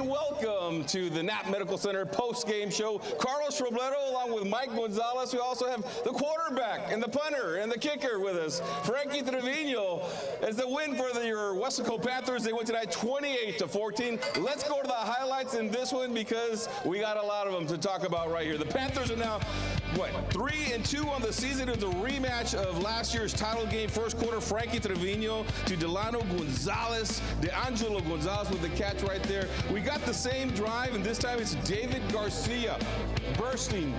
and welcome to the Knapp Medical Center post-game show. Carlos Robledo along with Mike Gonzalez. We also have the quarterback and the punter and the kicker with us. Frankie Trevino as the win for your Weslaco Panthers. They win tonight 28-14. Let's go to the highlights in this one because we got a lot of them to talk about right here. The Panthers are now, 3-2 on the season. It was a rematch of last year's title game. First quarter, Frankie Trevino to Delano Gonzalez, DeAngelo Gonzalez with the catch right there. We got the same drive, and this time it's David Garcia bursting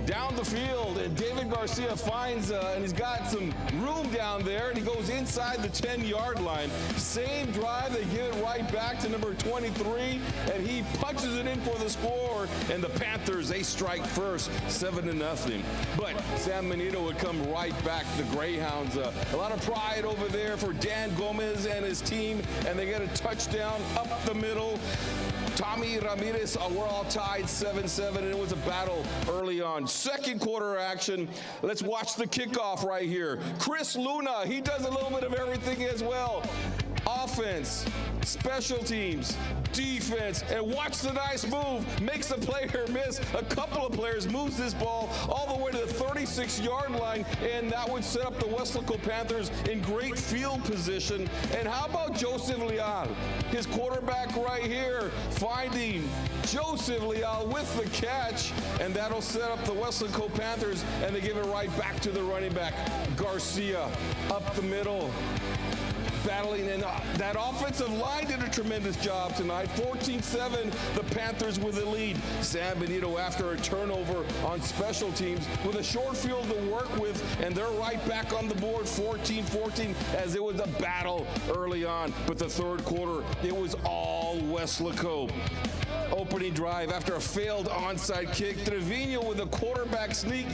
down the field. And David Garcia finds, and he's got some room down there, and he goes inside the 10-yard line. Same drive, they give it right back to number 23, and he punches it in for the score. And the Panthers, they strike first, 7-0. But San Benito would come right back. The Greyhounds, a lot of pride over there for Dan Gomez and his team, and they get a touchdown up the middle. Tommy Ramirez, we're all tied 7-7, and it was a battle early on. Second quarter action. Let's watch the kickoff right here. Chris Luna, he does a little bit of everything as well. Offense, special teams, defense, and watch the nice move. Makes the player miss. A couple of players moves this ball all the way to the 36-yard line, and that would set up the Weslaco Panthers in great field position. And how about Joseph Leal? His quarterback right here, finding Joseph Leal with the catch, and that'll set up the Weslaco Panthers, and they give it right back to the running back, Garcia, up the middle. Battling, and that offensive line did a tremendous job tonight. 14-7, the Panthers with the lead. San Benito after a turnover on special teams with a short field to work with, and they're right back on the board, 14-14, as it was a battle early on. But the third quarter, it was all Weslaco. Opening drive after a failed onside kick. Trevino with a quarterback sneak.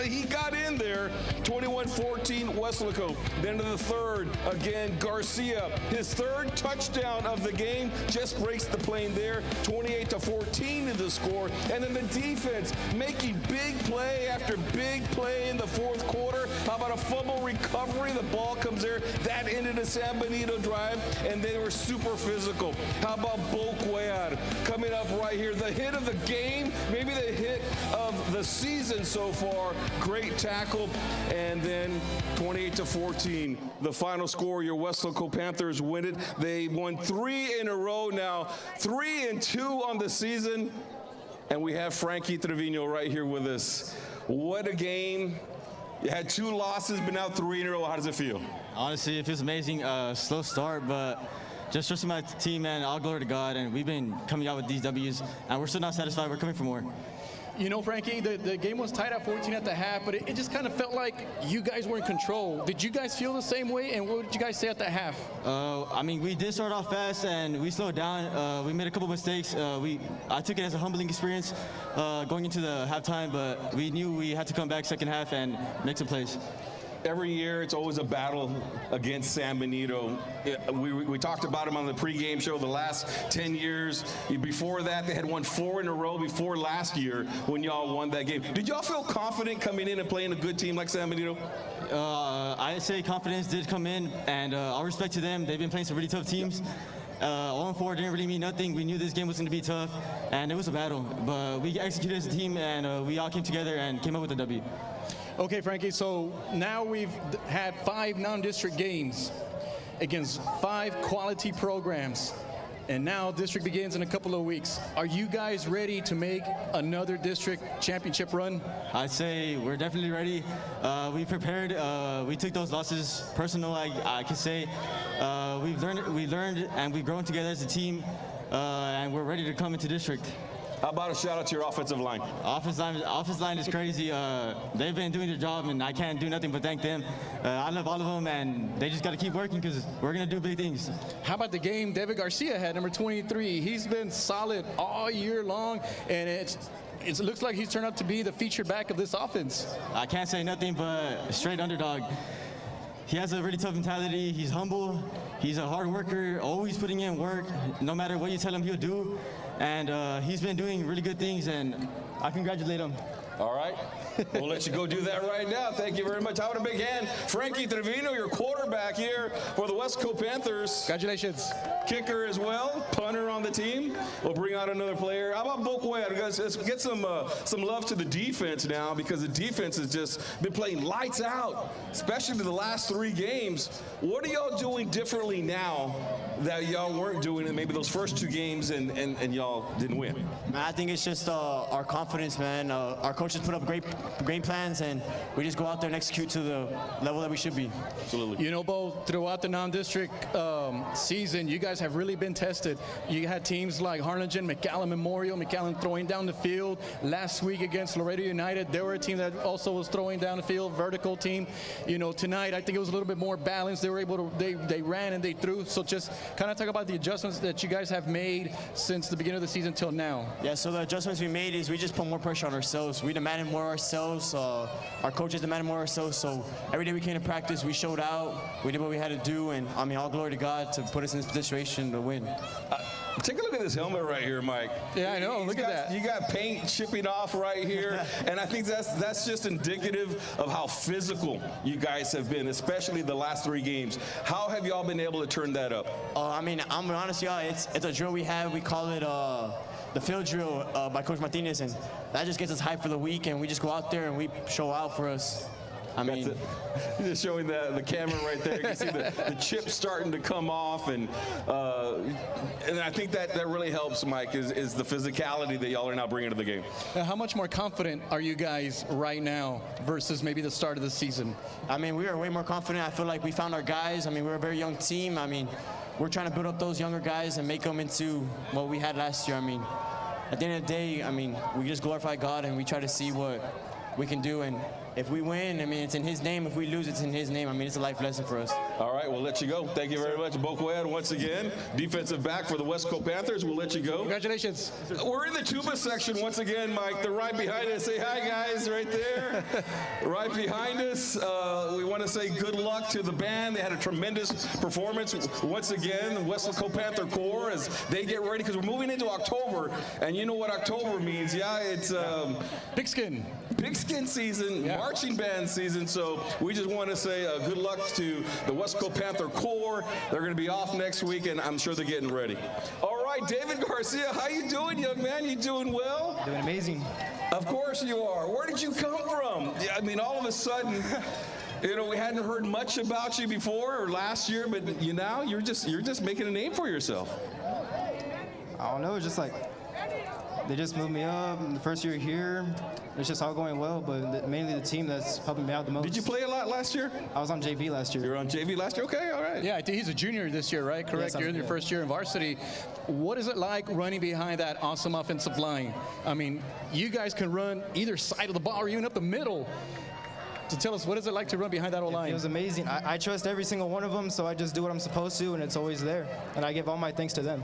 He got in there. 21-14 Weslaco. Then to the third, again, Garcia. His third touchdown of the game just breaks the plane there. 28-14 is the score. And then the defense making big play after big play in the fourth quarter. How about a fumble recovery? The ball comes there. That ended a San Benito drive, and they were super physical. How about Bo Cuellar coming up right here? The hit of the game, maybe the hit of the season so far. Great tackle. And then 28-14, the final score. Your Weslaco Panthers win it. They won 3 in a row now, 3-2 on the season. And we have Frankie Trevino right here with us. What a game. You had 2 losses, but now 3 in a row. How does it feel? Honestly, it feels amazing. Slow start, but just trusting my team, and all glory to God. And we've been coming out with these W's, and we're still not satisfied. We're coming for more. You know, Frankie, the game was tied at 14 at the half, but it just kind of felt like you guys were in control. Did you guys feel the same way, and what did you guys say at the half? I mean, we did start off fast, and we slowed down. We made a couple mistakes. I took it as a humbling experience going into the halftime, but we knew we had to come back second half and make some plays. Every year, it's always a battle against San Benito. We talked about them on the pregame show the last 10 years. Before that, they had won 4 in a row before last year when y'all won that game. Did y'all feel confident coming in and playing a good team like San Benito? I'd say confidence did come in, and all respect to them. They've been playing some really tough teams. 0-4 didn't really mean nothing. We knew this game was going to be tough, and it was a battle. But we executed as a team, and we all came together and came up with a W. Okay, Frankie, so now we've had 5 non-district games against 5 quality programs, and now district begins in a couple of weeks. Are you guys ready to make another district championship run? I'd say we're definitely ready. We prepared. We took those losses personal, I can say. We learned, and we've grown together as a team, and we're ready to come into district. How about a shout out to your offensive line? Offensive line is crazy. They've been doing their job, and I can't do nothing but thank them. I love all of them, and they just got to keep working because we're going to do big things. How about the game David Garcia had, number 23? He's been solid all year long, and it looks like he's turned out to be the feature back of this offense. I can't say nothing but straight underdog. He has a really tough mentality. He's humble. He's a hard worker, always putting in work. No matter what you tell him, he'll do. And he's been doing really good things, and I congratulate him. All right. We'll let you go do that right now. Thank you very much. How about a big hand? Frankie Trevino, your quarterback here for the West Coast Panthers. Congratulations. Kicker as well, punter on the team. We'll bring out another player. How about Bokwea? Let's get some love to the defense now, because the defense has just been playing lights out, especially the last 3 games. What are y'all doing differently now that y'all weren't doing in maybe those first 2 games and y'all didn't win? Man, I think it's just our confidence, man. Our coaches put up great game plans, and we just go out there and execute to the level that we should be. Absolutely. You know, Bo, throughout the non-district season, you guys have really been tested. You had teams like Harlingen, McAllen Memorial, McAllen throwing down the field. Last week against Laredo United, they were a team that also was throwing down the field, vertical team. You know, tonight, I think it was a little bit more balanced. They were able to, they ran and they threw. So just kind of talk about the adjustments that you guys have made since the beginning of the season till now. Yeah, so the adjustments we made is we just put more pressure on ourselves. We demanded more ourselves. Our coaches demanded more ourselves. So every day we came to practice, we showed out. We did what we had to do, and I mean, all glory to God to put us in this situation to win. Take a look at this helmet right here, Mike. Yeah, I know. Look at that. You got paint chipping off right here, and I think that's just indicative of how physical you guys have been, especially the last 3 games. How have y'all been able to turn that up? I mean, I'm gonna be honest, y'all. It's a drill we have. We call it the field drill by Coach Martinez, and that just gets us hyped for the week. And we just go out there and we show out for us. I mean, just showing the camera right there. You can see the chips starting to come off, and I think that really helps, Mike, is the physicality that y'all are now bringing to the game. How much more confident are you guys right now versus maybe the start of the season? I mean, we are way more confident. I feel like we found our guys. I mean, we're a very young team. I mean, we're trying to build up those younger guys and make them into what we had last year. I mean, at the end of the day, I mean, we just glorify God and we try to see what we can do. And if we win, I mean, it's in His name. If we lose, it's in His name. I mean, it's a life lesson for us. All right, we'll let you go. Thank you very much, Bokwea. Once again, defensive back for the West Coast Panthers. We'll let you go. Congratulations. We're in the tuba section once again, Mike. They're right behind us. Say hi, guys, right there. Right behind us. We want to say good luck to the band. They had a tremendous performance once again. The West Coast Panther Corps, as they get ready, because we're moving into October, and you know what October means. Yeah, it's pigskin season, marching band season. So we just want to say good luck to the West Coast Panther Corps. They're going to be off next week, and I'm sure they're getting ready. All right, David Garcia, how you doing, young man? You doing well? Doing amazing. Of course you are. Where did you come from? I mean, all of a sudden, you know, we hadn't heard much about you before or last year, but you're just making a name for yourself. I don't know. It's just like they just moved me up in the first year here. It's just all going well, but mainly the team that's helping me out the most. Did you play a lot last year? I was on JV last year. You were on JV last year? Okay, all right. Yeah, I think he's a junior this year, right? Correct. Yes, You're in your first year in varsity. What is it like running behind that awesome offensive line? I mean, you guys can run either side of the ball or even up the middle. So tell us, what is it like to run behind that O-line? It was amazing. I trust every single one of them, so I just do what I'm supposed to, and it's always there. And I give all my thanks to them.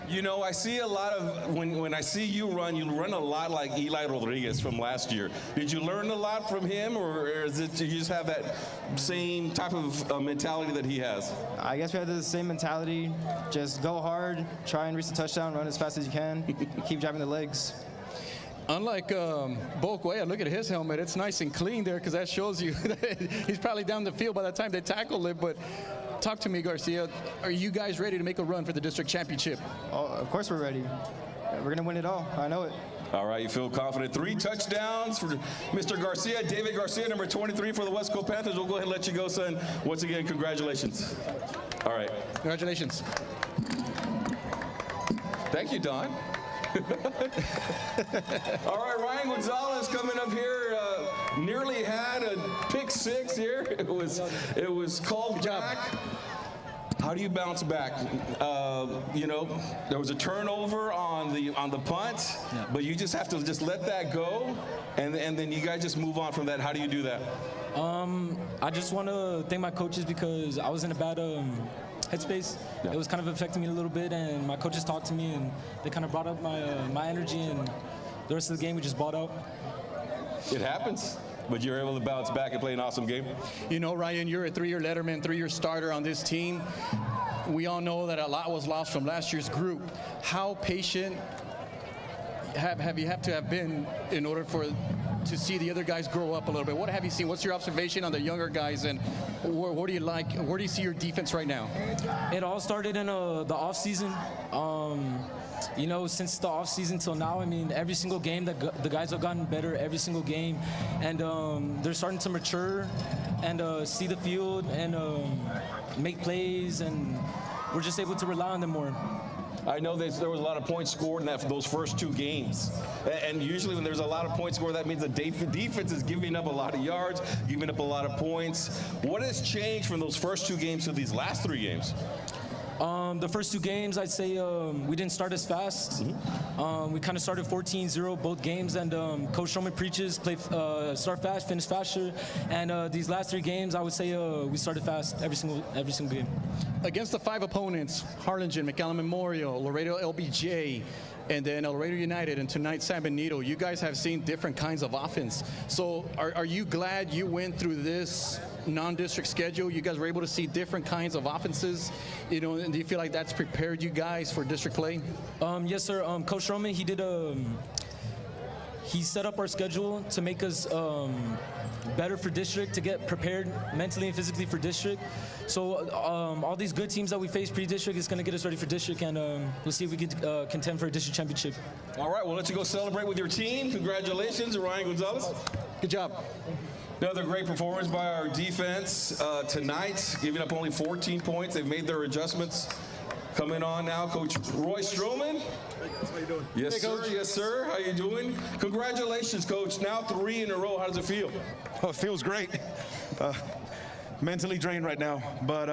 You know, I see a lot of, when I see you run a lot like Eli Rodriguez from last year. Did you learn a lot from him, or is it you just have that same type of mentality that he has? I guess we have the same mentality. Just go hard, try and reach the touchdown, run as fast as you can, keep driving the legs. Unlike Bokwea, look at his helmet. It's nice and clean there, because that shows you that he's probably down the field by the time they tackle it. But talk to me, Garcia. Are you guys ready to make a run for the district championship? Oh, of course we're ready. We're going to win it all. I know it. All right, you feel confident. 3 touchdowns for Mr. Garcia. David Garcia, number 23 for the West Coast Panthers. We'll go ahead and let you go, son. Once again, congratulations. All right. Congratulations. Thank you, Don. All right, Ryan Gonzalez coming up here. Nearly had a pick 6 here. It was called back. How do you bounce back? You know, there was a turnover on the punt, but you just have to just let that go, and then you guys just move on from that. How do you do that? I just want to thank my coaches, because I was in a bad headspace. Yeah. It was kind of affecting me a little bit, and my coaches talked to me, and they kind of brought up my energy, and the rest of the game we just bought out. It happens. But you're able to bounce back and play an awesome game. You know, Ryan, you're a 3-year letterman, 3-year starter on this team. We all know that a lot was lost from last year's group. How patient have you to have been in order to see the other guys grow up a little bit. What have you seen? What's your observation on the younger guys, and what do you like? Where do you see your defense right now? It all started in the off season. You know, since the off season till now, I mean, every single game the guys have gotten better every single game, and they're starting to mature and see the field and make plays, and we're just able to rely on them more. I know there was a lot of points scored in those first 2 games. And usually when there's a lot of points scored, that means the defense is giving up a lot of yards, giving up a lot of points. What has changed from those first 2 games to these last 3 games? The first 2 games, I'd say we didn't start as fast. We kind of started 14-0 both games, and Coach Stroman preaches start fast, finish faster. And these last 3 games, I would say we started fast every single game. Against the 5 opponents, Harlingen, McAllen Memorial, Laredo LBJ, and then Laredo United, and tonight San Benito, you guys have seen different kinds of offense. So are you glad you went through this non-district schedule? You guys were able to see different kinds of offenses, you know, and do you feel like that's prepared you guys for district play? Yes, sir. Coach Stroman, he set up our schedule to make us better for district, to get prepared mentally and physically for district. So all these good teams that we face pre-district is going to get us ready for district, and we'll see if we can contend for a district championship. All right, we'll let you go celebrate with your team. Congratulations, Ryan Gonzalez. Good job. Another great performance by our defense tonight, giving up only 14 points. They've made their adjustments. Coming on now, Coach Roy Stroman. How you doing? Yes, Hey, sir. Coach. Yes, sir. How you doing? Congratulations, Coach. Now 3 in a row. How does it feel? Oh, it feels great. Mentally drained right now, but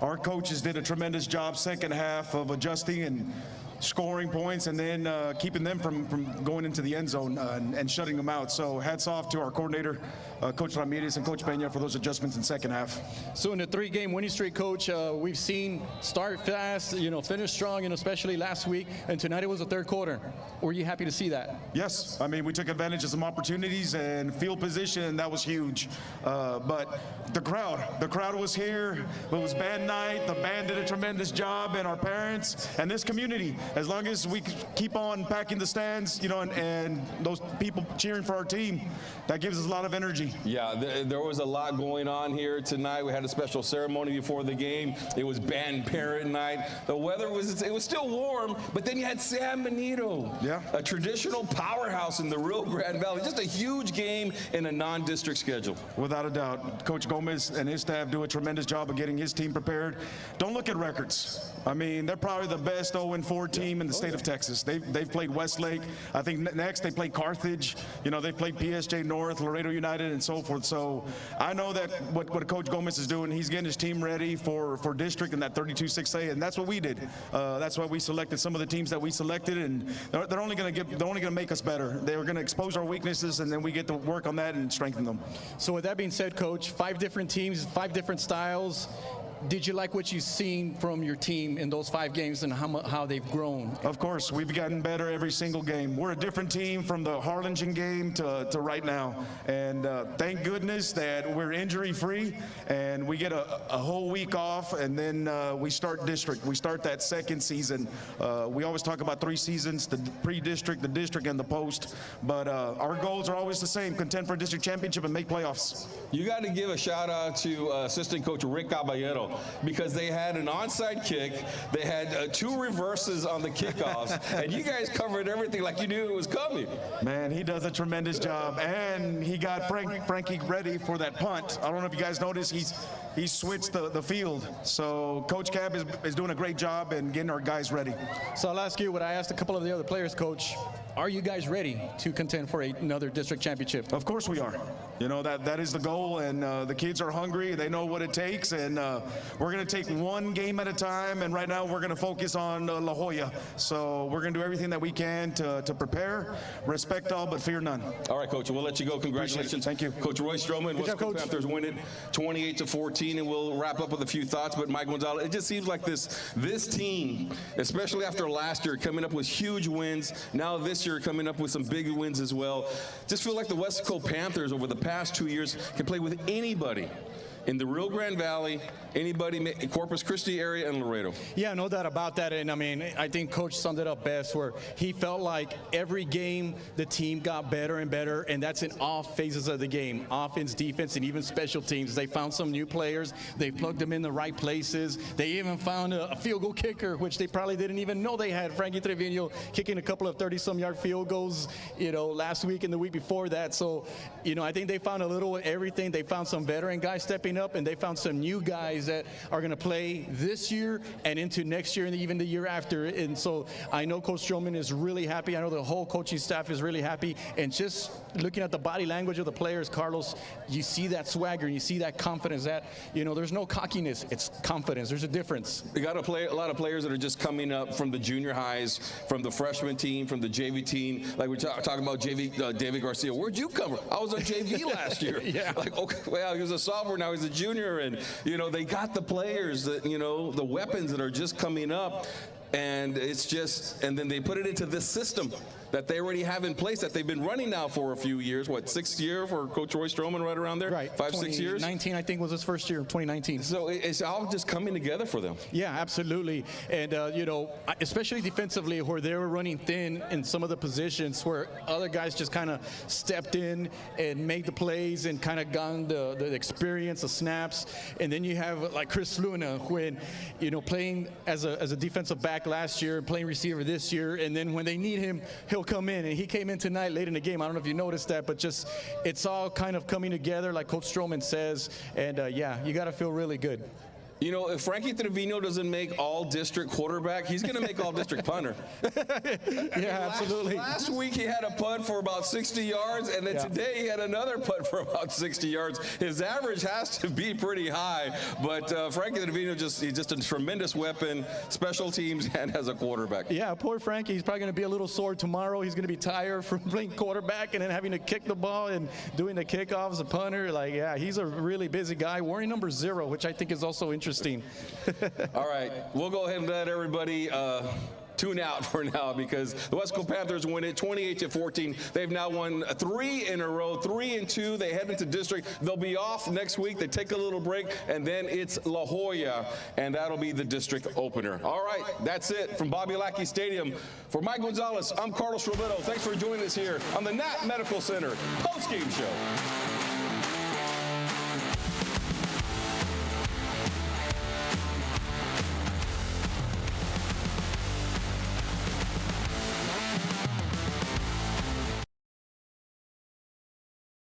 our coaches did a tremendous job second half of adjusting and scoring points, and then keeping them from going into the end zone and shutting them out. So hats off to our coordinator, Coach Ramirez and Coach Peña, for those adjustments in second half. So in the 3-game winning streak, Coach, we've seen start fast, you know, finish strong, and especially last week, and tonight it was the 3rd quarter. Were you happy to see that? Yes, I mean, we took advantage of some opportunities and field position, that was huge. But the crowd was here. It was band night. The band did a tremendous job, and our parents and this community. As long as we keep on packing the stands, you know, and those people cheering for our team, that gives us a lot of energy. Yeah, there was a lot going on here tonight. We had a special ceremony before the game. It was band parent night. The weather was still warm, but then you had San Benito, Yeah. a traditional powerhouse in the Rio Grande Valley. Just a huge game in a non-district schedule. Without a doubt. Coach Gomez and his staff do a tremendous job of getting his team prepared. Don't look at records. I mean, they're probably the best 0-4 team in the state of Texas. They've played Westlake. I think next they play Carthage. You know, they've played PSJ North, Laredo United, and so forth. So I know that what Coach Gomez is doing, he's getting his team ready for district in that 32-6A, and that's what we did. That's why we selected some of the teams that we selected, and they're only going to make us better. They're going to expose our weaknesses, and then we get to work on that and strengthen them. So with that being said, Coach, 5 different teams, 5 different styles. Did you like what you've seen from your team in those 5 games and how they've grown? Of course, we've gotten better every single game. We're a different team from the Harlingen game to right now. And thank goodness that we're injury-free and we get a whole week off, and then we start district. We start that second season. We always talk about 3 seasons, the pre-district, the district, and the post. But our goals are always the same: contend for a district championship and make playoffs. You got to give a shout out to assistant coach Rick Caballero, because they had an onside kick, they had 2 reverses on the kickoffs, and you guys covered everything like you knew it was coming. Man, he does a tremendous job, and he got Frankie ready for that punt. I don't know if you guys noticed, he switched the field. So Coach Knapp is doing a great job in getting our guys ready. So I'll ask you what I asked a couple of the other players, Coach. Are you guys ready to contend for another district championship? Of course we are. You know, that is the goal, and the kids are hungry. They know what it takes, and we're going to take one game at a time, and right now we're going to focus on La Jolla. So we're going to do everything that we can to prepare, respect all, but fear none. All right, Coach, we'll let you go. Congratulations. Thank you. Coach Roy Stroman, Good job, Coach. Panthers win it 28-14, and we'll wrap up with a few thoughts. But Mike Gonzalez, it just seems like this team, especially after last year, coming up with huge wins. Now this year coming up with some big wins as well. Just feel like the West Coast Panthers over the past 2 years can play with anybody. in the Rio Grande Valley, anybody, Corpus Christi area, and Laredo. Yeah, no doubt about that. And I mean, I think Coach summed it up best, where he felt like every game the team got better and better, and that's in all phases of the game: offense, defense, and even special teams. They found some new players. They plugged them in the right places. They even found a field goal kicker, which they probably didn't even know they had. Frankie Trevino kicking a couple of 30-some-yard field goals, last week and the week before that. So, I think they found a little of everything. They found some veteran guys stepping up, and they found some new guys that are going to play this year and into next year and even the year after. And so I know Coach Stroman is really happy. I know the whole coaching staff is really happy. And just looking at the body language of the players, Carlos, you see that swagger, you see that confidence, that, there's no cockiness. It's confidence. There's a difference. We got a lot of players that are just coming up from the junior highs, from the freshman team, from the JV team. Like we're talking about David Garcia. Where'd you come from? I was on JV last year. Yeah. Like, okay, well, he was a sophomore, now he's a junior. And, they got the players that, the weapons that are just coming up. And it's just, and then they put it into this system that they already have in place that they've been running now for a few years. What, sixth year for Coach Roy Stroman, right around there? Right. 5, 6 years? 2019, I think, was his first year, 2019. So it's all just coming together for them. Yeah, absolutely. And, especially defensively, where they were running thin in some of the positions where other guys just kind of stepped in and made the plays and kind of gotten the experience, the snaps. And then you have, like, Chris Luna, when, playing as a defensive back last year, playing receiver this year, and then when they need him, he'll come in. And he came in tonight late in the game. I don't know if you noticed that, but just it's all kind of coming together, like Coach Stroman says. And you got to feel really good. If Frankie Trevino doesn't make all-district quarterback, he's going to make all-district punter. Yeah, absolutely. Last week he had a punt for about 60 yards, and then today he had another punt for about 60 yards. His average has to be pretty high, but Frankie Trevino he's just a tremendous weapon, special teams, and as a quarterback. Yeah, poor Frankie. He's probably going to be a little sore tomorrow. He's going to be tired from playing quarterback and then having to kick the ball and doing the kickoffs, a punter. He's a really busy guy. Wearing number 0, which I think is also interesting. All right, we'll go ahead and let everybody tune out for now, because the West Coast Panthers win it 28-14. They've now won 3 in a row, 3-2. They head into district. They'll be off next week. They take a little break, and then it's La Jolla, and that'll be the district opener. All right, that's it from Bobby Lackey Stadium. For Mike Gonzalez, I'm Carlos Robledo. Thanks for joining us here on the Knapp Medical Center postgame show.